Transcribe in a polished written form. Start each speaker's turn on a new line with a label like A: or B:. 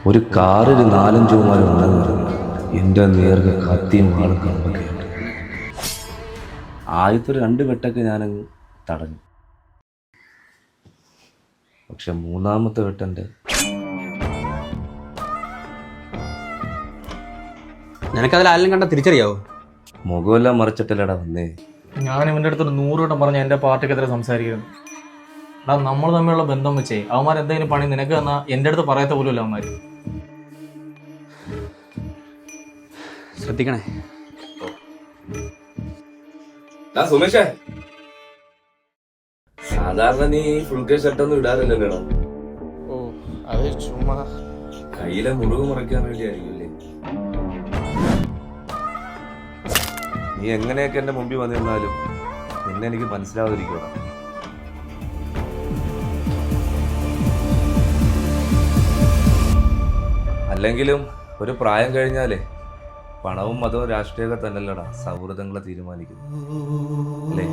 A: ഒരു കാറിൽ 4-5 ഉണ്ടെന്ന് എൻ്റെ നേർക്ക് കത്തിയും ആളും കമ്പൊക്കെയുണ്ട്. ആദ്യത്തെ 2 വെട്ടൊക്കെ ഞാനങ്ങ് തടഞ്ഞു. പക്ഷെ 3-ാമത്തെ വെട്ടൻ്റെ
B: നിനക്കതിൽ ആരെങ്കിലും കണ്ട തിരിച്ചറിയാവോ?
A: മുഖമെല്ലാം മറിച്ചിട്ടല്ലടാ വന്നേ.
C: ഞാൻ ഇവൻ്റെ അടുത്തൊരു 100 വട്ടം പറഞ്ഞ എൻ്റെ പാർട്ടിക്കെതിരെ സംസാരിക്കുന്നു. എടാ, നമ്മൾ തമ്മിലുള്ള ബന്ധം വെച്ചേ അവന്മാർ എന്തെങ്കിലും പണി നിനക്ക് തന്നാൽ എൻ്റെ അടുത്ത് പറയത്ത പോലുമില്ല അവന്മാർ.
B: ശ്രദ്ധിക്കണേ.
A: സുമേഷേ, സാധാരണ നീ ഫുൾ കൈ ഷർട്ടൊന്നും ഇടാറില്ലല്ലോ.
D: ഓ, അത് ചുമ്മാ
A: കയ്യിലെ മുറിവ് മറയ്ക്കാൻ വേണ്ടിയായിരിക്കും അല്ലേ? നീ എങ്ങനെയൊക്കെ എന്റെ മുമ്പിൽ വന്നിരുന്നാലും നിന്നെ എനിക്ക് മനസ്സിലാവാതിരിക്കണം. അല്ലെങ്കിലും ഒരു പ്രായം കഴിഞ്ഞാലേ പണവും മതവും രാഷ്ട്രീയമൊക്കെ തന്നെയല്ലടാ സൗഹൃദങ്ങളെ തീരുമാനിക്കുന്നു അല്ലേ?